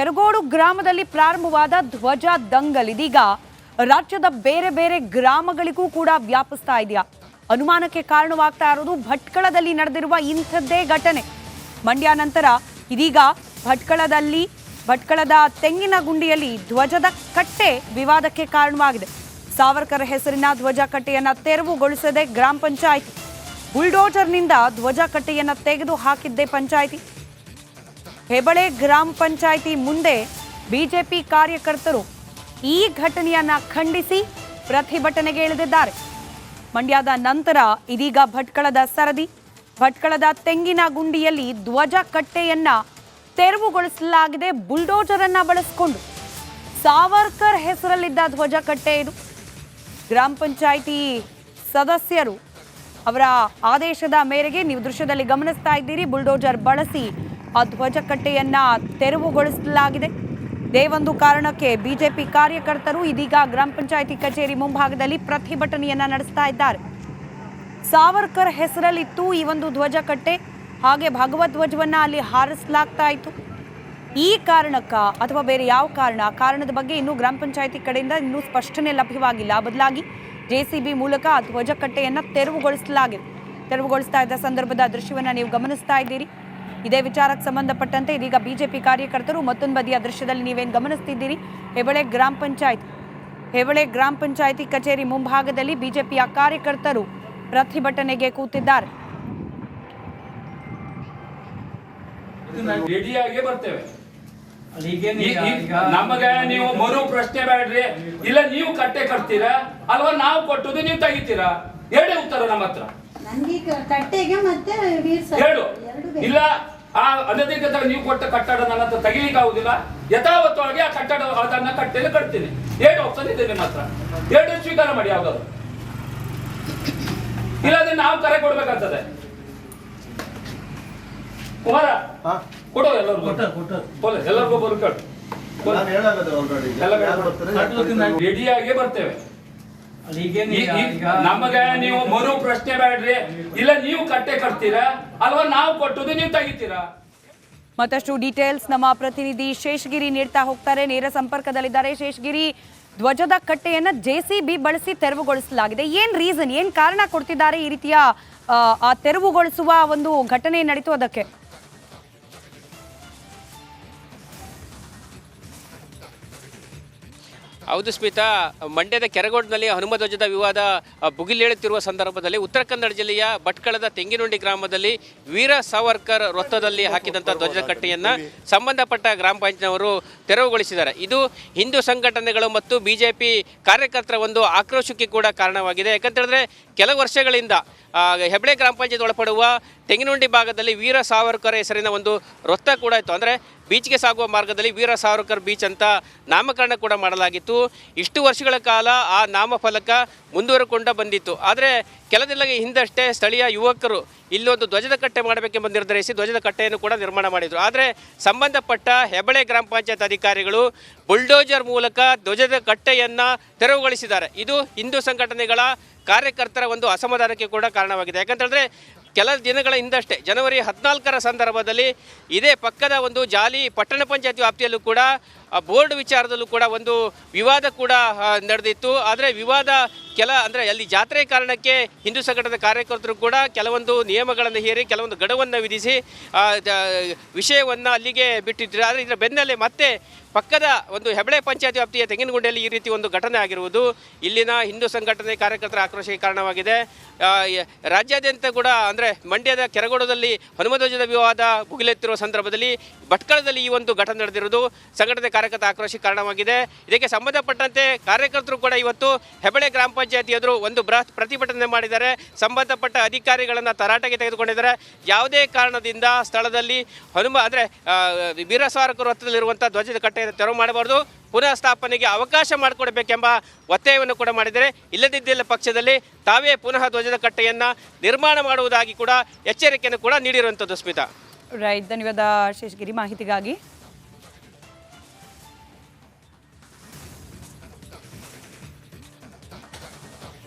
ಕೆರಗೋಡು ಗ್ರಾಮದಲ್ಲಿ ಪ್ರಾರಂಭವಾದ ಧ್ವಜ ದಂಗಲ್ ಇದೀಗ ರಾಜ್ಯದ ಬೇರೆ ಬೇರೆ ಗ್ರಾಮಗಳಿಗೂ ಕೂಡ ವ್ಯಾಪಿಸ್ತಾ ಇದೆಯಾ? ಅನುಮಾನಕ್ಕೆ ಕಾರಣವಾಗ್ತಾ ಇರೋದು ಭಟ್ಕಳದಲ್ಲಿ ನಡೆದಿರುವ ಇಂಥದ್ದೇ ಘಟನೆ. ಮಂಡ್ಯ ನಂತರ ಇದೀಗ ಭಟ್ಕಳದ ತೆಂಗಿನ ಗುಂಡಿಯಲ್ಲಿ ಧ್ವಜದ ಕಟ್ಟೆ ವಿವಾದಕ್ಕೆ ಕಾರಣವಾಗಿದೆ. ಸಾವರ್ಕರ್ ಹೆಸರಿನ ಧ್ವಜ ಕಟ್ಟೆಯನ್ನ ತೆರವುಗೊಳಿಸದೆ ಗ್ರಾಮ ಪಂಚಾಯಿತಿ ಬುಲ್ಡೋಜರ್ನಿಂದ ಧ್ವಜ ಕಟ್ಟೆಯನ್ನ ತೆಗೆದು ಹಾಕಿದ್ದೆ ಪಂಚಾಯಿತಿ. ಹೆಬಳೆ ಗ್ರಾಮ ಪಂಚಾಯಿತಿ ಮುಂದೆ ಬಿಜೆಪಿ ಕಾರ್ಯಕರ್ತರು ಈ ಘಟನೆಯನ್ನ ಖಂಡಿಸಿ ಪ್ರತಿಭಟನೆಗೆ ಇಳಿದಿದ್ದಾರೆ. ಮಂಡ್ಯದ ನಂತರ ಇದೀಗ ಭಟ್ಕಳದ ಸರದಿ, ಭಟ್ಕಳದ ತೆಂಗಿನ ಗುಂಡಿಯಲ್ಲಿ ಧ್ವಜ ಕಟ್ಟೆಯನ್ನ ತೆರವುಗೊಳಿಸಲಾಗಿದೆ ಬುಲ್ಡೋಜರ್ ಅನ್ನ ಬಳಸಿಕೊಂಡು. ಸಾವರ್ಕರ್ ಹೆಸರಲ್ಲಿದ್ದ ಧ್ವಜ ಕಟ್ಟೆ ಇದು. ಗ್ರಾಮ ಪಂಚಾಯಿತಿ ಸದಸ್ಯರು ಅವರ ಆದೇಶದ ಮೇರೆಗೆ ನೀವು ದೃಶ್ಯದಲ್ಲಿ ಗಮನಿಸ್ತಾ ಇದ್ದೀರಿ, ಬುಲ್ಡೋಜರ್ ಬಳಸಿ ಆ ಧ್ವಜ ಕಟ್ಟೆಯನ್ನ ತೆರವುಗೊಳಿಸಲಾಗಿದೆ. ಇದೇ ಒಂದು ಕಾರಣಕ್ಕೆ ಬಿಜೆಪಿ ಕಾರ್ಯಕರ್ತರು ಇದೀಗ ಗ್ರಾಮ ಪಂಚಾಯಿತಿ ಕಚೇರಿ ಮುಂಭಾಗದಲ್ಲಿ ಪ್ರತಿಭಟನೆಯನ್ನ ನಡೆಸ್ತಾ ಇದ್ದಾರೆ. ಸಾವರ್ಕರ್ ಹೆಸರಲ್ಲಿತ್ತು ಈ ಒಂದು ಧ್ವಜ ಕಟ್ಟೆ, ಹಾಗೆ ಭಗವದ್ ಧ್ವಜವನ್ನ ಅಲ್ಲಿ ಹಾರಿಸಲಾಗ್ತಾ ಇತ್ತು. ಈ ಕಾರಣಕ್ಕ ಅಥವಾ ಬೇರೆ ಯಾವ ಕಾರಣದ ಬಗ್ಗೆ ಇನ್ನೂ ಗ್ರಾಮ ಪಂಚಾಯಿತಿ ಕಡೆಯಿಂದ ಇನ್ನೂ ಸ್ಪಷ್ಟನೆ ಲಭ್ಯವಾಗಿಲ್ಲ. ಬದಲಾಗಿ ಜೆಸಿಬಿ ಮೂಲಕ ಆ ಧ್ವಜ ಕಟ್ಟೆಯನ್ನ ತೆರವುಗೊಳಿಸ್ತಾ ಇದ್ದ ಸಂದರ್ಭದ ದೃಶ್ಯವನ್ನ ನೀವು ಗಮನಿಸ್ತಾ ಇದ್ದೀರಿ. ಇದೇ ವಿಚಾರಕ್ಕೆ ಸಂಬಂಧಪಟ್ಟಂತೆ ಇದೀಗ ಬಿಜೆಪಿ ಕಾರ್ಯಕರ್ತರು ಮತ್ತೊಂದು ಬದಿಯ ದೃಶ್ಯದಲ್ಲಿ ನೀವೇನು ಗಮನಿಸ್ತಿದ್ದೀರಿ, ಹೆಬಳೆ ಗ್ರಾಮ ಪಂಚಾಯಿತಿ ಕಚೇರಿ ಮುಂಭಾಗದಲ್ಲಿ ಬಿಜೆಪಿಯ ಕಾರ್ಯಕರ್ತರು ಪ್ರತಿಭಟನೆಗೆ ಕೂತಿದ್ದಾರೆ. ರೆಡಿಯಾಗಿ ಬರ್ತೇವೆ. ನಮಗೆ ನೀವು ಮರು ಪ್ರಶ್ನೆ ಬೇಡ್ರಿ. ಇಲ್ಲ ನೀವು ಕಟ್ಟೆ ಕಟ್ತೀರಾ ಅಲ್ವಾ ನಾವು ಕೊಟ್ಟುದು ನೀವು ತೆಗಿತೀರಾ? ಹೇಳಿ ಉತ್ತರ ನಮ್ಮ ಹತ್ರ. ಹೇಳು. ಇಲ್ಲ ಅನಧಿಕೃತ ನೀವು ಕೊಟ್ಟ ಕಟ್ಟಡ ನನ್ನ ಹತ್ರ ತೆಗಿಲಿಕ್ಕೆ ಆಗುದಿಲ್ಲ. ಯಥಾವತ್ತವಾಗಿ ಆ ಕಟ್ಟಡ ಅದನ್ನ ಕಟ್ಟೆಯಲ್ಲಿ ಕಟ್ತೀನಿ. ಹೇಳಿ ಆಪ್ಷನ್ ಇದೆ ನಿಮ್ಮ ಹತ್ರ. ಹೇಳಿ ಸ್ವೀಕಾರ ಮಾಡಿ ಯಾವ್ದಾದ್ರು. ಇಲ್ಲಾಂದ್ರೆ ನಾವು ಕರೆ ಕೊಡ್ಬೇಕಾಗ್ತದೆ. ಕುಮಾರ ಕೊಡು ಎಲ್ಲರಿಗೂ ಬರ್ಕೊಡು. ರೆಡಿಯಾಗಿ ಬರ್ತೇವೆ. ನಮಗೆ ನೀವು ಮರು ಪ್ರಶ್ನೆ ಬೇಡ್ರಿ. ಇಲ್ಲ ನೀವು ಕಟ್ಟೆ ಕಟ್ತೀರಾ ಅಲ್ವಾ ನಾವು ಕೊಟ್ಟುದು ನೀವು ತೆಗಿತೀರಾ? ಮತ್ತಷ್ಟು ಡೀಟೇಲ್ಸ್ ನಮ್ಮ ಪ್ರತಿನಿಧಿ ಶೇಷಗಿರಿ ನೀಡ್ತಾ ಹೋಗ್ತಾರೆ. ನೇರ ಸಂಪರ್ಕದಲ್ಲಿದ್ದಾರೆ ಶೇಷಗಿರಿ. ಧ್ವಜದ ಕಟ್ಟೆಯನ್ನ ಜೆಸಿಬಿ ಬಳಸಿ ತೆರವುಗೊಳಿಸಲಾಗಿದೆ. ಏನ್ ಕಾರಣ ಕೊಡ್ತಿದ್ದಾರೆ ಈ ರೀತಿಯ ಆ ತೆರವುಗೊಳಿಸುವ ಒಂದು ಘಟನೆ ನಡೀತು ಅದಕ್ಕೆ? ಹೌದು ಸ್ಮಿತಾ, ಮಂಡ್ಯದ ಕೆರಗೋಡಿನಲ್ಲಿ ಹನುಮ ಧ್ವಜದ ವಿವಾದ ಭುಗಿಲೇಳುತ್ತಿರುವ ಸಂದರ್ಭದಲ್ಲಿ ಉತ್ತರ ಕನ್ನಡ ಜಿಲ್ಲೆಯ ಭಟ್ಕಳದ ತೆಂಗಿನೊಂಡಿ ಗ್ರಾಮದಲ್ಲಿ ವೀರ ಸಾವರ್ಕರ್ ವೃತ್ತದಲ್ಲಿ ಹಾಕಿದಂಥ ಧ್ವಜದ ಕಟ್ಟೆಯನ್ನು ಸಂಬಂಧಪಟ್ಟ ಗ್ರಾಮ ಪಂಚಾಯತ್ನವರು ತೆರವುಗೊಳಿಸಿದ್ದಾರೆ. ಇದು ಹಿಂದೂ ಸಂಘಟನೆಗಳು ಮತ್ತು ಬಿಜೆಪಿ ಕಾರ್ಯಕರ್ತರ ಒಂದು ಆಕ್ರೋಶಕ್ಕೆ ಕೂಡ ಕಾರಣವಾಗಿದೆ. ಯಾಕಂತೇಳಿದ್ರೆ ಕೆಲವು ವರ್ಷಗಳಿಂದ ಹೆಬ್ಳೆ ಗ್ರಾಮ ಪಂಚಾಯತ್ ಒಳಪಡುವ ತೆಂಗಿನೊಂಡಿ ಭಾಗದಲ್ಲಿ ವೀರ ಸಾವರ್ಕರ್ ಹೆಸರಿನ ಒಂದು ವೃತ್ತ ಕೂಡ ಇತ್ತು. ಅಂದರೆ ಬೀಚ್ಗೆ ಸಾಗುವ ಮಾರ್ಗದಲ್ಲಿ ವೀರ ಸಾವರ್ಕರ್ ಬೀಚ್ ಅಂತ ನಾಮಕರಣ ಕೂಡ ಮಾಡಲಾಗಿತ್ತು. ಇಷ್ಟು ವರ್ಷಗಳ ಕಾಲ ಆ ನಾಮಫಲಕ ಮುಂದುವರೆಕೊಂಡು ಬಂದಿತ್ತು. ಆದರೆ ಕೆಲದಿಲ್ಲ ಹಿಂದಷ್ಟೇ ಸ್ಥಳೀಯ ಯುವಕರು ಇಲ್ಲೊಂದು ಧ್ವಜದ ಕಟ್ಟೆ ಮಾಡಬೇಕೆಂಬ ನಿರ್ಧರಿಸಿ ಧ್ವಜದ ಕಟ್ಟೆಯನ್ನು ಕೂಡ ನಿರ್ಮಾಣ ಮಾಡಿದರು. ಆದರೆ ಸಂಬಂಧಪಟ್ಟ ಹೆಬಳೆ ಗ್ರಾಮ ಪಂಚಾಯತ್ ಅಧಿಕಾರಿಗಳು ಬುಲ್ಡೋಜರ್ ಮೂಲಕ ಧ್ವಜದ ಕಟ್ಟೆಯನ್ನು ತೆರವುಗೊಳಿಸಿದ್ದಾರೆ. ಇದು ಹಿಂದೂ ಸಂಘಟನೆಗಳ ಕಾರ್ಯಕರ್ತರ ಒಂದು ಅಸಮಾಧಾನಕ್ಕೆ ಕೂಡ ಕಾರಣವಾಗಿದೆ. ಯಾಕಂತೇಳಿದ್ರೆ ಕೆಲ ದಿನಗಳ ಹಿಂದಷ್ಟೇ ಜನವರಿ 14ರ ಸಂದರ್ಭದಲ್ಲಿ ಇದೇ ಪಕ್ಕದ ಒಂದು ಜಾಲಿ ಪಟ್ಟಣ ಪಂಚಾಯತಿ ವ್ಯಾಪ್ತಿಯಲ್ಲೂ ಕೂಡ ಬೋರ್ಡ್ ವಿಚಾರದಲ್ಲೂ ಕೂಡ ಒಂದು ವಿವಾದ ಕೂಡ ನಡೆದಿತ್ತು. ಆದರೆ ವಿವಾದ ಅಂದರೆ ಅಲ್ಲಿ ಜಾತ್ರೆ ಕಾರಣಕ್ಕೆ ಹಿಂದೂ ಸಂಘಟನೆ ಕಾರ್ಯಕರ್ತರು ಕೂಡ ಕೆಲವೊಂದು ನಿಯಮಗಳನ್ನು ಹೇರಿ ಕೆಲವೊಂದು ಗಡುವನ್ನು ವಿಧಿಸಿ ವಿಷಯವನ್ನು ಅಲ್ಲಿಗೆ ಬಿಟ್ಟಿದ್ರು. ಆದರೆ ಇದರ ಬೆನ್ನಲ್ಲೇ ಮತ್ತೆ ಪಕ್ಕದ ಒಂದು ಹೆಬಳೆ ಪಂಚಾಯತಿ ವ್ಯಾಪ್ತಿಯ ತೆಂಗಿನಗುಂಡಿಯಲ್ಲಿ ಈ ರೀತಿ ಒಂದು ಘಟನೆ ಆಗಿರುವುದು ಇಲ್ಲಿನ ಹಿಂದೂ ಸಂಘಟನೆ ಕಾರ್ಯಕರ್ತರ ಆಕ್ರೋಶಕ್ಕೆ ಕಾರಣವಾಗಿದೆ. ರಾಜ್ಯಾದ್ಯಂತ ಕೂಡ ಅಂದರೆ ಮಂಡ್ಯದ ಕೆರಗೋಡದಲ್ಲಿ ಹನುಮಧ್ವಜದ ವಿವಾದ ಭುಗಿಲೆತ್ತಿರುವ ಸಂದರ್ಭದಲ್ಲಿ ಭಟ್ಕಳದಲ್ಲಿ ಈ ಒಂದು ಘಟನೆ ನಡೆದಿರುವುದು ಸಂಘಟನೆ ಕಾರ್ಯಕರ್ತರ ಆಕ್ರೋಶಕ್ಕೆ ಕಾರಣವಾಗಿದೆ. ಇದಕ್ಕೆ ಸಂಬಂಧಪಟ್ಟಂತೆ ಕಾರ್ಯಕರ್ತರು ಕೂಡ ಇವತ್ತು ಹೆಬಳೆ ಗ್ರಾಮ ಪಂಚಾಯತಿ ಎದುರು ಒಂದು ಬೃಹತ್ ಪ್ರತಿಭಟನೆ ಮಾಡಿದ್ದಾರೆ. ಸಂಬಂಧಪಟ್ಟ ಅಧಿಕಾರಿಗಳನ್ನು ತರಾಟೆಗೆ ತೆಗೆದುಕೊಂಡಿದ್ದಾರೆ. ಯಾವುದೇ ಕಾರಣದಿಂದ ಸ್ಥಳದಲ್ಲಿ ವೀರ ಸಾವರ್ಕರ್ ವೃತ್ತದಲ್ಲಿರುವಂಥ ಧ್ವಜದ ಕಟ್ಟೆಯನ್ನು ತೆರವು ಮಾಡಬಾರ್ದು, ಪುನಃ ಸ್ಥಾಪನೆಗೆ ಅವಕಾಶ ಮಾಡಿಕೊಡಬೇಕೆಂಬ ಒತ್ತಾಯವನ್ನು ಕೂಡ ಮಾಡಿದರೆ, ಇಲ್ಲದಿದ್ದ ಪಕ್ಷದಲ್ಲಿ ತಾವೇ ಪುನಃ ಧ್ವಜದ ಕಟ್ಟೆಯನ್ನು ನಿರ್ಮಾಣ ಮಾಡುವುದಾಗಿ ಕೂಡ ಎಚ್ಚರಿಕೆಯನ್ನು ಕೂಡ ನೀಡಿರುವಂಥದ್ದು. ಸ್ಮಿತಾ, ರೈಟ್, ಧನ್ಯವಾದ ಶೇಷಗಿರಿ ಮಾಹಿತಿಗಾಗಿ.